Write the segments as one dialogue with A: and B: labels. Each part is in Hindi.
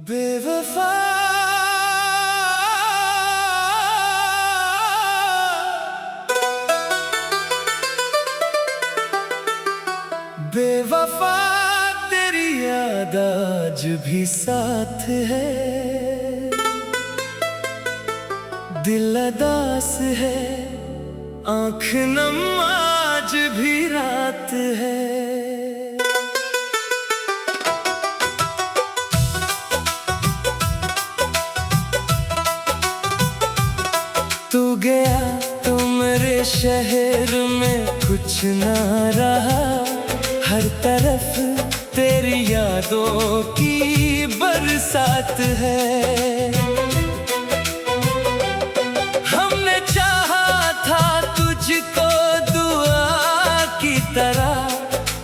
A: बेवफा बेवफा तेरी याद आज भी साथ है। दिल अदास है, आँख नम आज भी रात है। तू गया तो मेरे शहर में कुछ ना रहा। हर तरफ तेरी यादों की बरसात है। हमने चाहा था तुझको दुआ की तरह,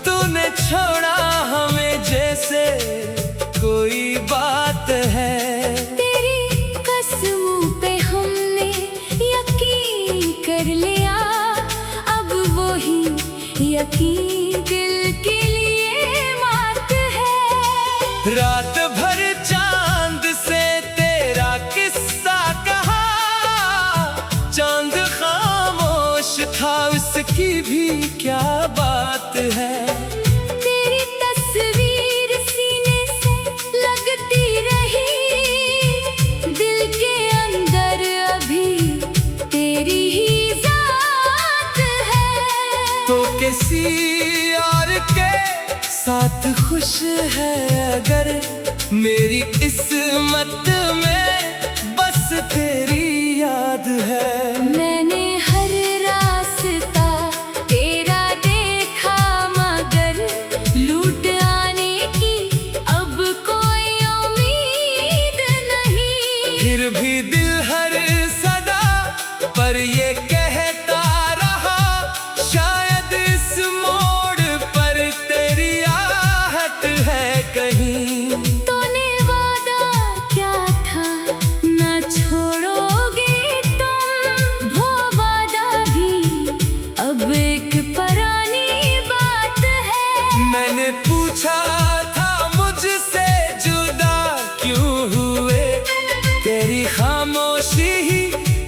A: तूने छोड़ा हमें जैसे कोई बात है।
B: तेरी कसमों पे हमने यकीन कर लिया, अब वो ही यकीन दिल के लिए मात है।
A: रात भर चांद से तेरा किस्सा कहा, चांद खामोश था उसकी भी क्या बात है।
B: तेरी तस्वीर सीने से लगती रही, दिल के अंदर अभी तेरी ही जात है।
A: तो किसी और के साथ खुश है अगर, मेरी किस्मत में बस तेरी याद है।
B: मैंने हर रास्ता तेरा देखा, मगर लूट आने की अब कोई उम्मीद नहीं।
A: फिर भी दिल हर सदा पर ये कहता रहा, शायद इस मोड़ पर तेरी आहट है कहीं।
B: तूने वादा क्या था ना छोड़ोगे तुम, वो वादा भी अब एक पुरानी बात है।
A: मैंने पूछा था मुझसे जुदा क्यों हुए, तेरी खामोशी ही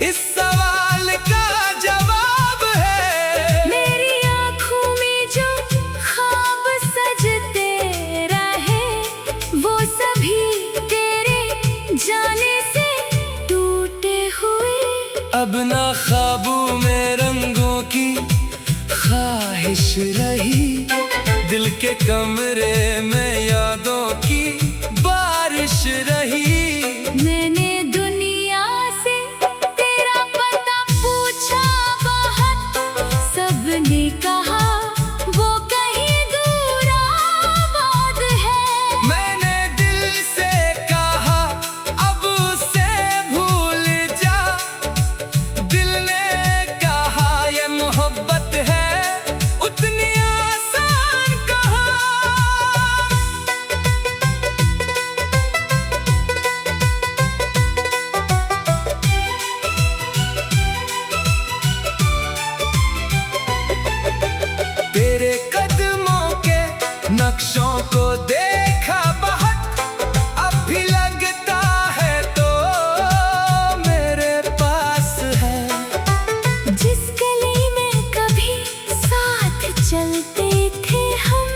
A: इस सवाल का जवाब है।
B: मेरी आँखों में जो ख्वाब सजते रहे, वो सभी तेरे जाने से टूटे हुए।
A: अब ना ख्वाबों में रंगों की ख्वाहिश रही, दिल के कमरे में यादों की बारिश रही।
B: मैंने दुनिया से तेरा पता पूछा बहुत, सबने कहा वो कहीं दूर आबाद है।
A: मैंने दिल से कहा अब उसे भूल जा, दिल ने कहा ये मोहब्बत है उतनी आसान कहा। तेरे कदमों के नक्शों को देखा बहुत, अब भी लगता है तो मेरे पास है।
B: जिस गली में कभी साथ चलते थे हम,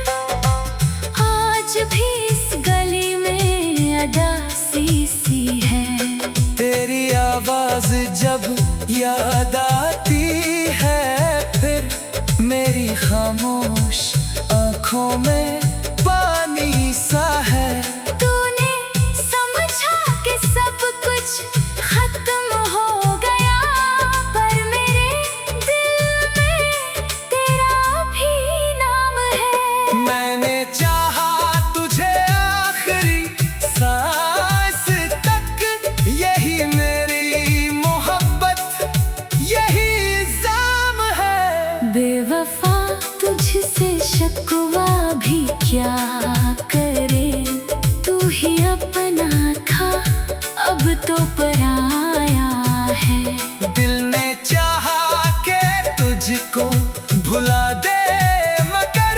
B: आज भी इस गली में अदासी सी है।
A: तेरी आवाज जब याद आती है, फिर मेरी खामोश आँखों में पानी सा है।
B: तूने समझा कि सब कुछ खत्म हो गया, पर मेरे दिल में तेरा भी नाम है।
A: मैंने चाहा तुझे आखिरी सांस तक, यही मेरी मोहब्बत यही इल्जाम है।
B: बेवफा तुझसे शिकवा भी क्या करे, तू ही अपना था अब तो पराया है।
A: दिल ने चाहा के तुझको भुला दे, मगर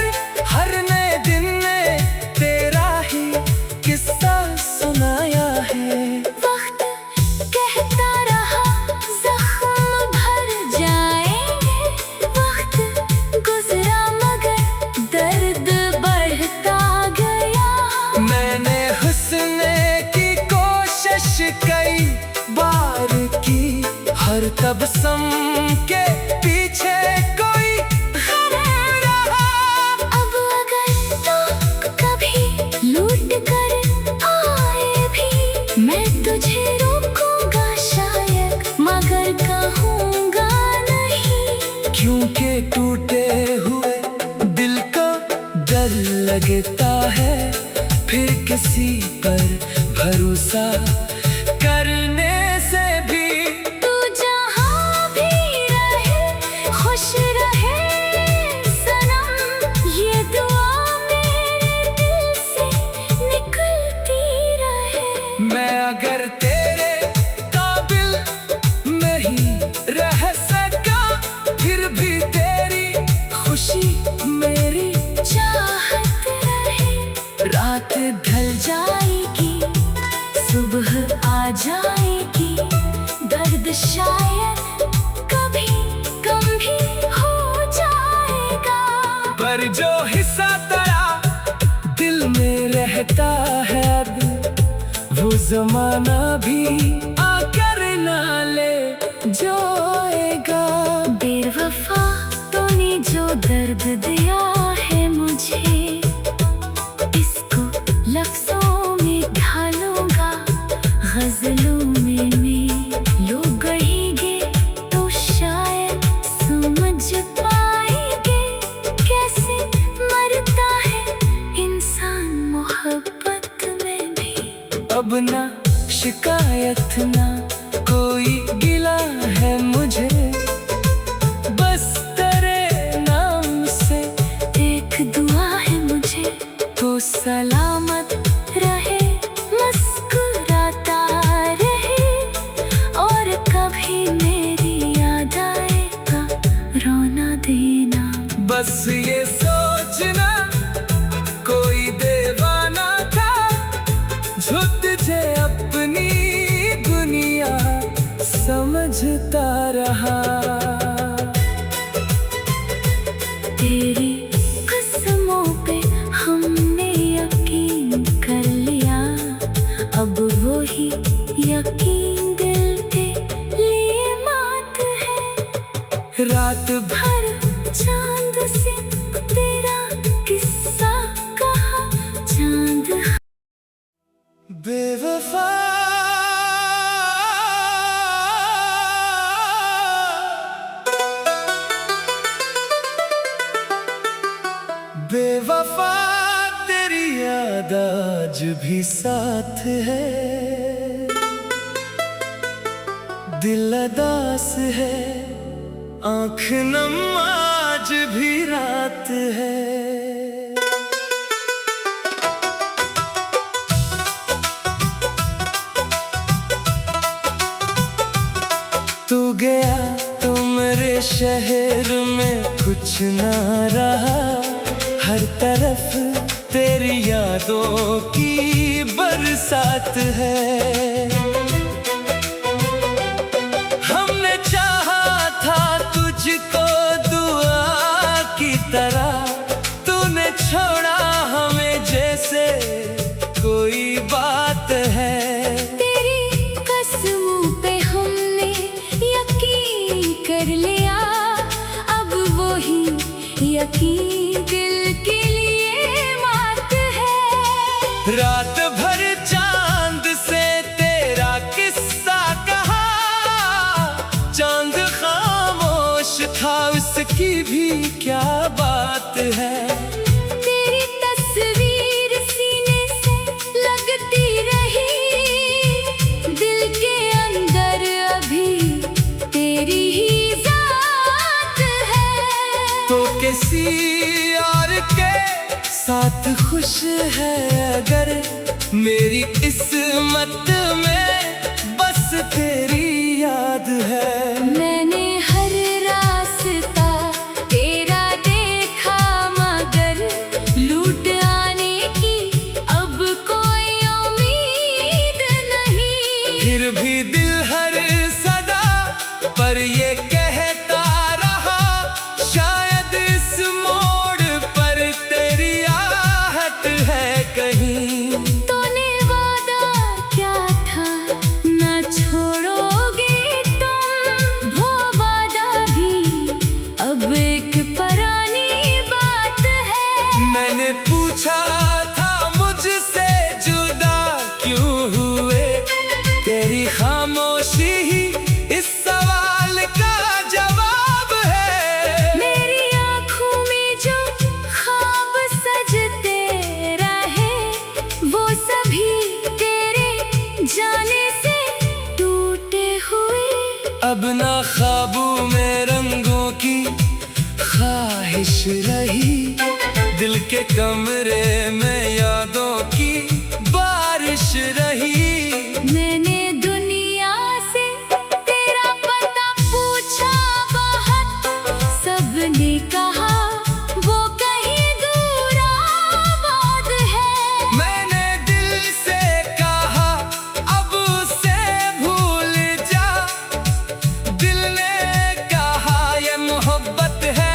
A: हर नए दिन में तेरा ही किस्सा सुनाया। तबस्सुम के पीछे कोई गम रहा।
B: अब अगर तो कभी लूट कर आए भी, मैं तुझे रोकूंगा शायद, मगर कहूंगा नहीं।
A: क्योंकि टूटे हुए दिल को डर लगता है फिर किसी पर भरोसा करने से भी।
B: तू जहाँ भी रहे खुश रहे सनम, ये दुआ मेरे दिल से निकलती रहे।
A: मैं अगर तेरे काबिल नहीं रह सका, फिर भी तेरी खुशी मेरी
B: चाहत रहे।
A: रात
B: ढल जाएगी, सुबह आ जाएगी, दर्द शायद कभी कम भी हो जाएगा।
A: पर जो हिस्सा तेरा दिल में रहता है अब, वो जमाना भी आकर ना ले जाएगा।
B: बेवफा तूने जो दर्द दिया है मुझे, इसको लफ्जों में ढालूंगा, गजलों में मैं लोग कहेंगे तो शायद समझ पाएंगे, कैसे मरता है इंसान मोहब्बत में भी।
A: अब ना शिकायत ना कोई गिला है मुझे, बस तेरे नाम से
B: एक दुआ है मुझे,
A: तो
B: सलामत रहे, मुस्कुराता रहे, और कभी मेरी याद आएगा रोना देना।
A: बस ये सोचना कोई दीवाना था जो तुझे अपनी दुनिया समझता रहा।
B: तेरी कसमों पे हमने यकीन कर लिया, अब वो ही यकीन दिल के लिए मात है।
A: रात भर
B: चांद से तेरा किस्सा कहा, चांद
A: बेवफा बेवफा तेरी याद आज भी साथ है, दिल अदास है, आँख नम आज भी रात है। तू गया तो मेरे शहर में कुछ ना रहा, हर तरफ तेरी यादों की बरसात है। हमने चाहा था तुझको दुआ की तरह, तूने छोड़ा हमें जैसे कोई बात है।
B: तेरी कसमों पे हमने यकीन कर लिया, अब वो ही यकीन दिल के लिए मात है।
A: रात भर चांद से तेरा किस्सा कहा, चांद खामोश था उसकी भी क्या बात है।
B: तेरी तस्वीर सीने से लगती रही, दिल के अंदर अभी तेरी ही जात है।
A: तो किसी और के साथ खुश है अगर, मेरी किस्मत में बस तेरी याद है।
B: मैंने हर रास्ता तेरा देखा, मगर लूट आने की अब कोई उम्मीद नहीं।
A: फिर भी दिल हर सदा पर ये कहता रहा, शायद इस मोड़ पर तेरी आहट है कहीं।
B: तूने वादा क्या था, न छोड़ोगे तुम, जाने से टूटे हुए।
A: अब ना ख्वाबों में रंगों की ख्वाहिश रही, दिल के कमरे में यादों की बारिश रही।
B: मैंने दुनिया से तेरा पता पूछा बहुत, सबने कहा वो कहीं दूर आबाद है।
A: मैंने दिल से कहा अब उसे भूल जा, दिल ने कहा ये मोहब्बत है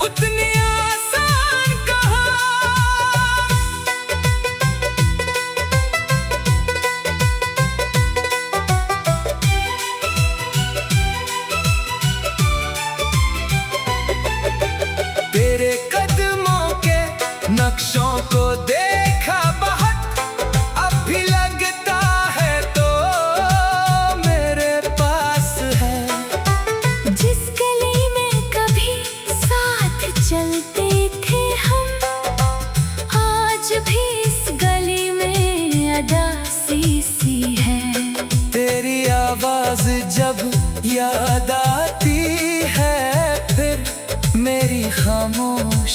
A: उतनी आसान कहा। तेरे कदमों के नक्शों को देखा बहुत, अब भी लगता है तो मेरे पास है।
B: जिस गली में कभी साथ चलते थे हम, आज भी इस गली में अदासी सी है।
A: तेरी आवाज जब याद आती है, फिर मेरी खामोश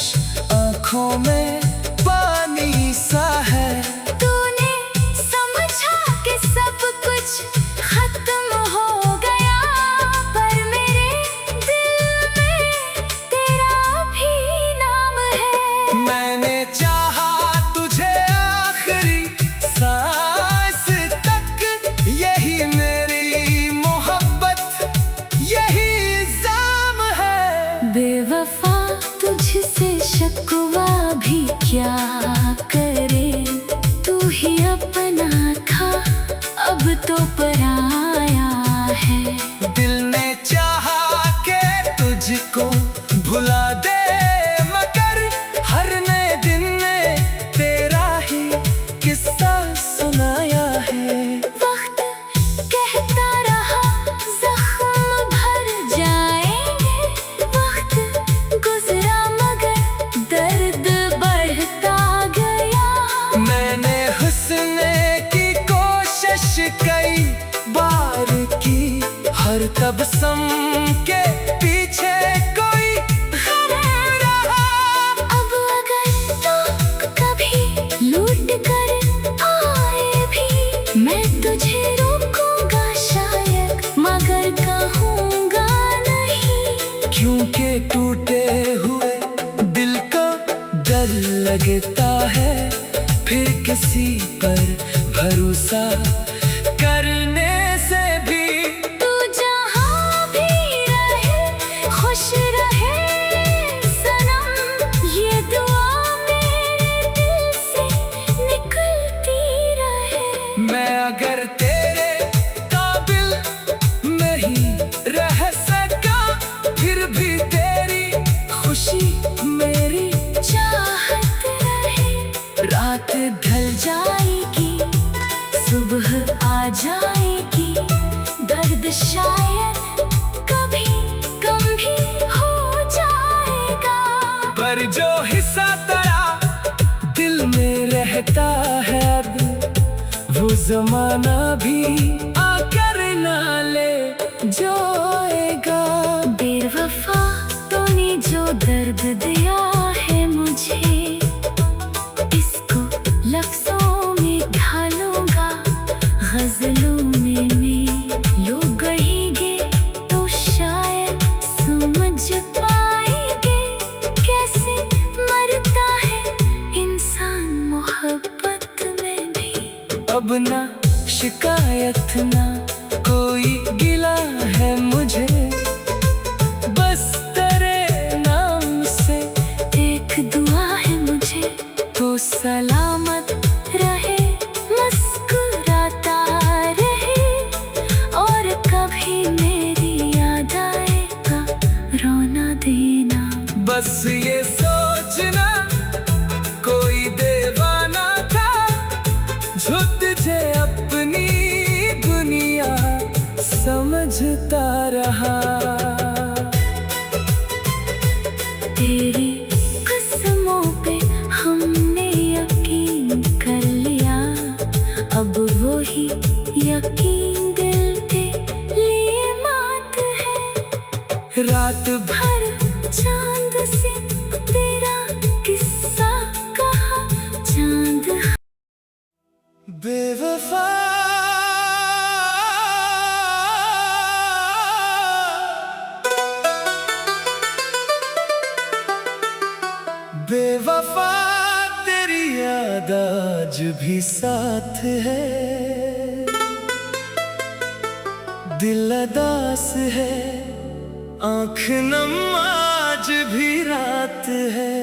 A: आंखों में पानी सा है।
B: तूने समझा कि सब कुछ खत्म हो गया, पर मेरे दिल में तेरा भी नाम है।
A: मैंने चाहा तुझे आखिरी सांस तक, यही मेरी मोहब्बत यही इल्जाम है।
B: बेवफा तुझसे शिकवा भी क्या करे, तू ही अपना था अब तो पराया है।
A: दिल ने चाहा के तुझको भुला दे, मगर हर नए दिन ने तेरा ही किस्सा सुनाया है।
B: वक्त कहता रहा जख्म भर जाएंगे, वक्त गुजरा मगर दर्द बढ़ता गया।
A: मैंने हुस्न की कोशिश कई बार की, हर तबस्सुम के पीछे कोई गम रहा।
B: अब अगर तो कभी लूट कर आए भी, मैं तुझे रोकूंगा शायद, मगर कहूँगा नहीं।
A: क्योंकि टूटे हुए दिल को डर लगता है, फिर किसी पर भरोसा करने से भी।
B: तू जहाँ भी रहे खुश रहे सनम, ये दुआ मेरे दिल से निकलती रहे।
A: मैं अगर तेरे काबिल नहीं रह सका, फिर भी तेरी खुशी मेरी
B: चाहत रहे।
A: रात ढल
B: जाएगी सुबह आ जाएगी, दर्द शायद कभी कम भी हो जाएगा।
A: पर जो हिस्सा तेरा दिल में रहता है, अब वो जमाना भी आकर ना ले जाएगा।
B: बेवफा तूने जो दर्द दिया है मुझे, इसको लफ्जों में ढालूंगा, गजलों में मैं यूं कहेंगे तो शायद समझ पाएंगे, कैसे मरता है इंसान मोहब्बत में भी।
A: अब ना शिकायत ना कोई गिला है मुझे, बस तेरे नाम से
B: एक दुआ है मुझे,
A: तो
B: सलामत रहे मुस्कुराता रहे, और कभी मेरी याद आएगा रोना देना।
A: बस ये सोचना कोई दीवाना था, जो तुझे अपनी दुनिया समझता रहा।
B: तेरी कसमों पे हमने यकीन कर लिया, अब वो ही यकीन दिल के लिए मात है।
A: रात भर
B: चांद से तेरा किस्सा कहा, चांद
A: बेवफा बेवफा तेरी याद आज भी साथ है, दिल अदास है, आँख नम आज भी रात है।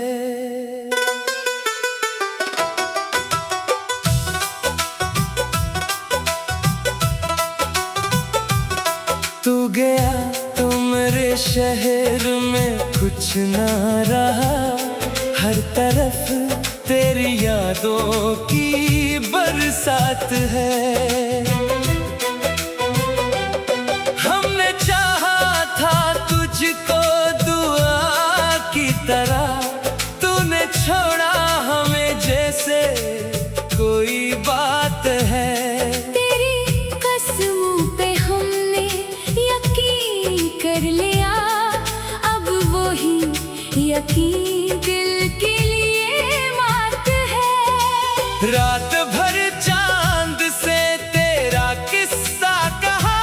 A: तू गया तो मेरे शहर में कुछ ना रहा, हर तरफ तेरी यादों की बरसात है। हमने चाहा था तुझको दुआ की तरह, तूने छोड़ा हमें जैसे कोई बात है।
B: तेरी कसमों पे हमने यकीन कर लिया, अब वो ही यकीन दिल के लिए मात है।
A: रात भर चांद से तेरा किस्सा कहा,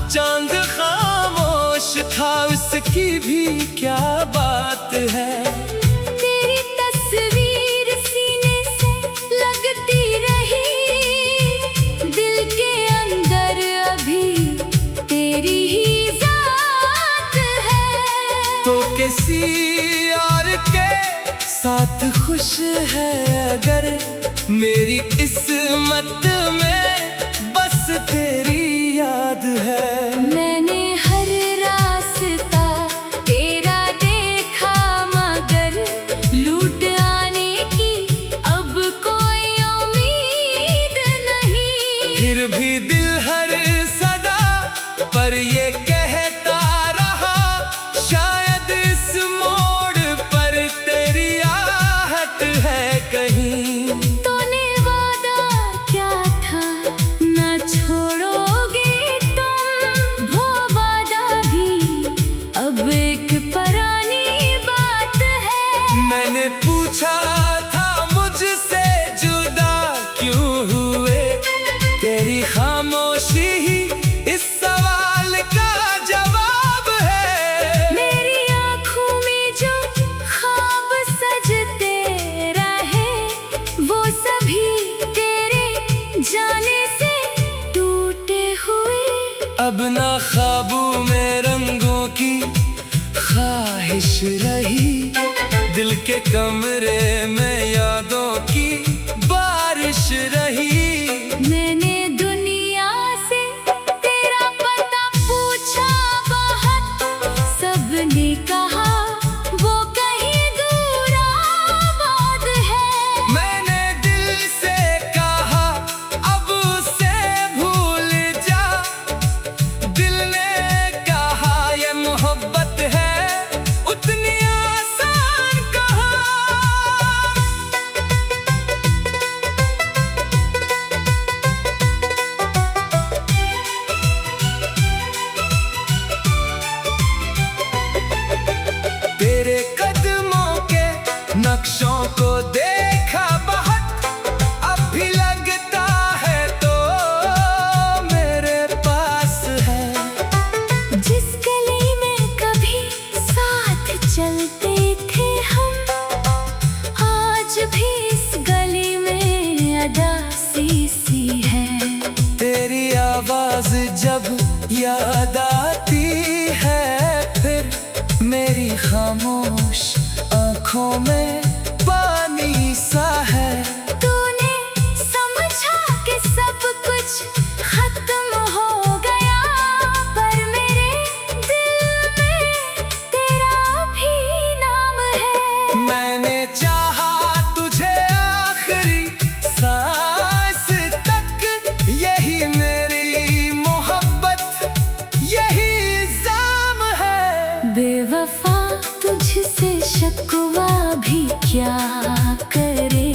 A: चांद खामोश था उसकी भी क्या बात है।
B: तेरी तस्वीर सीने से लगती रही, दिल के अंदर अभी तेरी ही जात है।
A: तो किसी और के साथ खुश है अगर, मेरी किस्मत में बस तेरी याद है।
B: मैंने हर रास्ता तेरा देखा, मगर लूट आने की अब कोई उम्मीद नहीं।
A: फिर भी दिल हर सदा पर ये कहता रहा, शायद इस मोड़ पर तेरी आहट है कहीं।
B: तूने वादा क्या था ना छोड़ोगे तुम, वो वादा भी अब एक पुरानी बात है।
A: मैंने पूछा था मुझसे जुदा क्यों हुए, तेरी खामोशी ही इस सवाल का जवाब है।
B: मेरी आँखों में जो ख्वाब सजते रहे, वो सभी तेरे जाने से टूटे हुए।
A: अब ना ख्वाबों में रंगों की ख्वाहिश रही, दिल के कमरे में यादों की बारिश रही।
B: मैंने दुनिया से तेरा पता पूछा बहुत, सबने कहा वो कहीं दूर आबाद है।
A: मैंने दिल से कहा अब उसे भूल जा, दिल ने कहा ये मोहब्बत है उतनी आसान कहा। तेरे कदमों के नक्शों को देखा बहुत, अब भी लगता है तो मेरे पास है।
B: जिस गली में कभी साथ चलते थे हम, आज भी इस गली में अदासी सी है।
A: तेरी आवाज जब याद आती है, फिर मेरी खामोश आंखों में पानी सा है।
B: तूने समझा कि सब कुछ खत्म हो गया, पर मेरे दिल में तेरा भी नाम है।
A: मैंने चाहा तुझे आखिरी सांस तक, यही मेरी मोहब्बत यही इल्जाम है।
B: बेवफा तुझसे शिकवा भी क्या करे,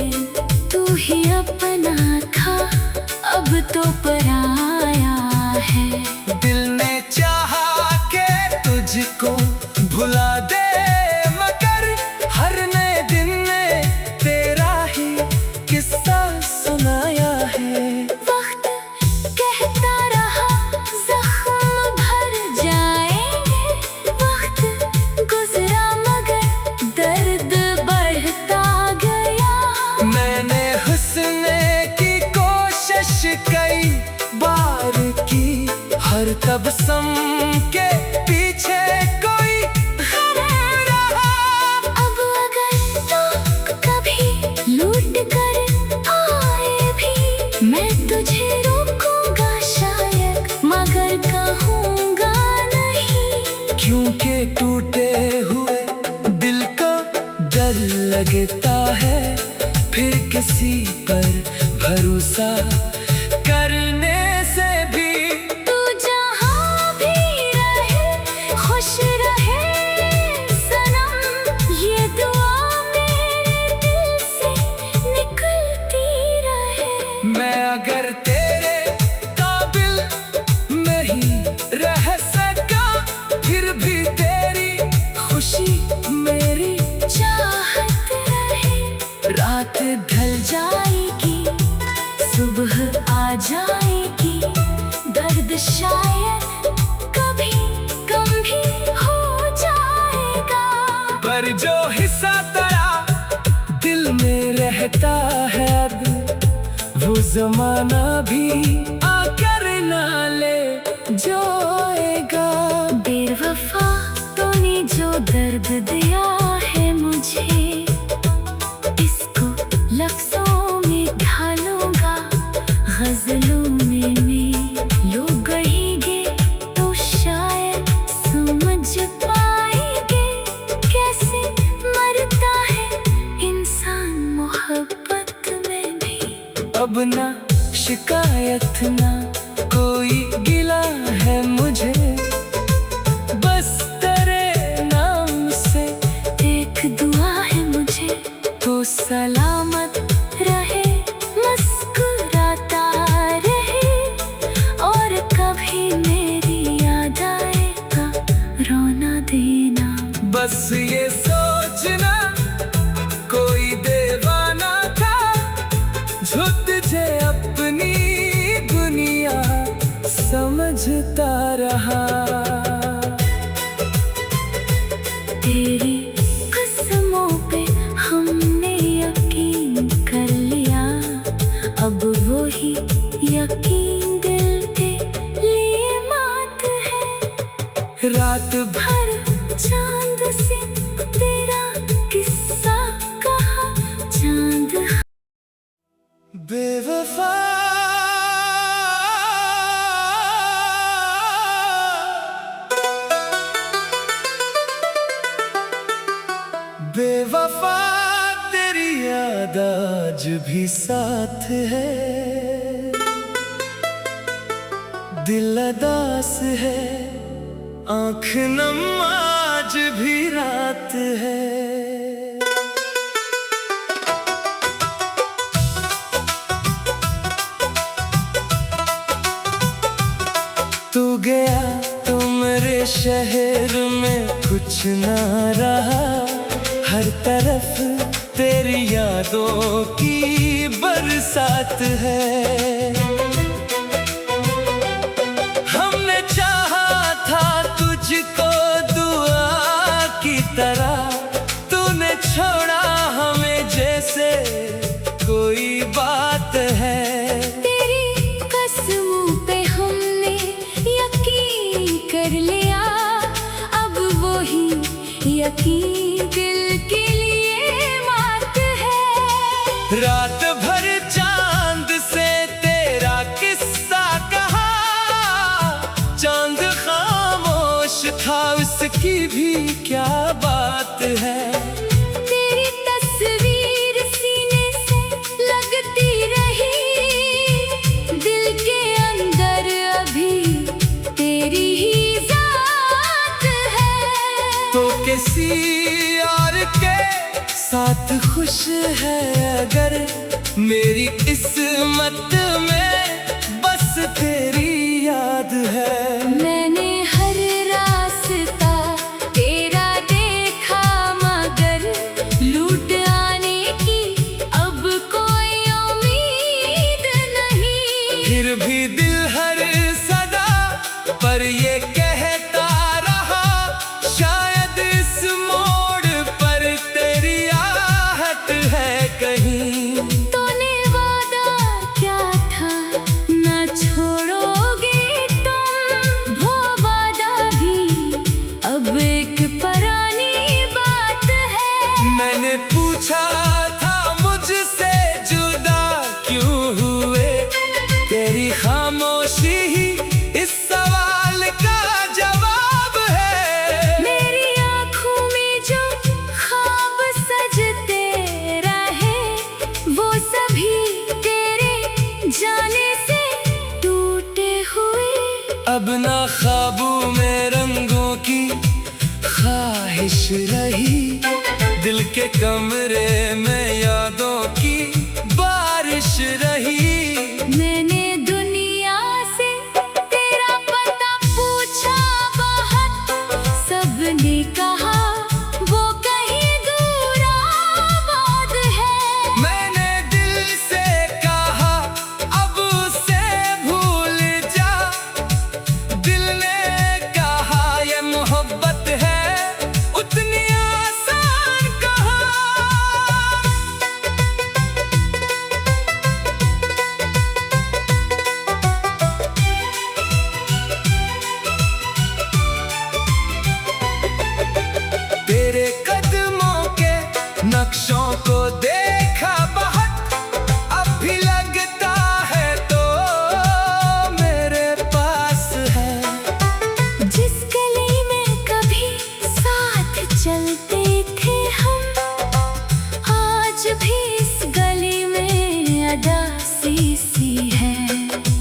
B: तू ही अपना था अब अब तो पराया है।
A: दिल ने चाहा के तुझको भुला दे, मगर हर नए दिन ने तेरा ही किस्सा सुनाया है।
B: वक्त कहता रहा जख्म भर जाएंगे, वक्त गुजरा मगर दर्द बढ़ता गया।
A: मैंने हुस्न की कोशिश कई बार की, हर तबस्सुम के पीछे कोई गम रहा।
B: अब अगर लोग कभी लूट कर आए भी, मैं तुझे रोकूंगा शायद, मगर कहूँगा नहीं।
A: क्योंकि टूटे हुए दिल को डर लगता है, फिर किसी पर भरोसा करने से भी।
B: तू जहाँ भी रहे खुश रहे सनम, ये दुआ मेरे दिल से निकलती रहे।
A: मैं अगर तेरे काबिल नहीं रह सका, फिर भी तेरी खुशी मेरी
B: चाहत रहे।
A: रात
B: ढल जाएगी, सुबह आ जाएगी, दर्द शायद कभी कम भी हो जाएगा।
A: पर जो हिस्सा तेरा दिल में रहता है, अब वो जमाना भी आकर ना ले जाएगा।
B: बेवफा तूने जो दर्द दिया है मुझे, इसको लफ्जों में ढालूंगा, गजलों में मैं लोग कहेंगे तो शायद समझ पाएंगे, कैसे मरता है इंसान मोहब्बत में भी।
A: अब ना शिकायत ना कोई गिला है मुझे, बस तेरे नाम से
B: एक दुआ है मुझे,
A: तो
B: सलामत रहे, मुस्कुराता रहे, और कभी मेरी याद आएगा रोना देना।
A: बस ये सोचना कोई दीवाना था, जो तुझे अपनी दुनिया समझता रहा।
B: तेरी कसमों पे हमने यकीन कर लिया, अब वो ही यकीन दिल के लिए मात है।
A: रात भर
B: चांद से तेरा किस्सा कहा, चांद
A: बेवफा बेवफा तेरी याद आज भी साथ है, दिल अदास है, आँख नम आज भी रात है। तू गया तो मेरे शहर में कुछ ना रहा, हर तरफ तेरी यादों की बरसात है। हमने चाहा था तुझको दुआ की तरह, तूने छोड़ा हमें जैसे कोई बात है।
B: तेरी कसमों पे हमने यकीन कर लिया, अब वो ही यकीन दिल के लिए मात है।
A: रात भर चांद से तेरा किस्सा कहा, चांद खामोश था उसकी भी क्या बात है।
B: तेरी तस्वीर सीने से लगती रही, दिल के अंदर अभी तेरी ही जात है।
A: तो किसी और के साथ खुश है अगर मेरी किस्मत में बस तेरी याद है।
B: मैंने हर रास्ता तेरा देखा, मगर लूट आने की अब कोई उम्मीद नहीं।
A: फिर भी दिल हर सदा पर ये कहता रहा, शायद इस मोड़ पर तेरी आहट है कहीं।
B: तूने वादा क्या था, ना छोड़ोगे तुम, वो वादा भी अब एक पुरानी बात है।
A: मैंने पूछा था मुझसे जुदा क्यों हुए, तेरी खामोशी ही इस सवाल का जवाब है।
B: मेरी आँखों में जो ख्वाब सजते रहे, वो सभी तेरे जाने से टूटे हुए।
A: अब ना ख्वाबों में रंगों की ख्वाहिश रही, दिल के कमरे में यादों की बारिश रही।
B: मैंने दुनिया से तेरा पता पूछा बहुत, सबने कहा वो कहीं दूर आबाद है।
A: मैंने दिल से कहा अब उसे भूल जा, दिल ने कहा ये मोहब्बत है उतनी आसान कहा। तेरे कदमों के नक्शों को देखा बहुत, अब भी लगता है तो मेरे पास है।
B: जिस गली में कभी साथ चलते थे हम, आज भी इस गली में अदासी सी है।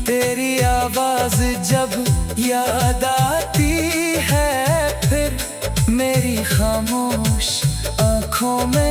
A: तेरी आवाज जब याद आती है, फिर मेरी खामोश आँखों में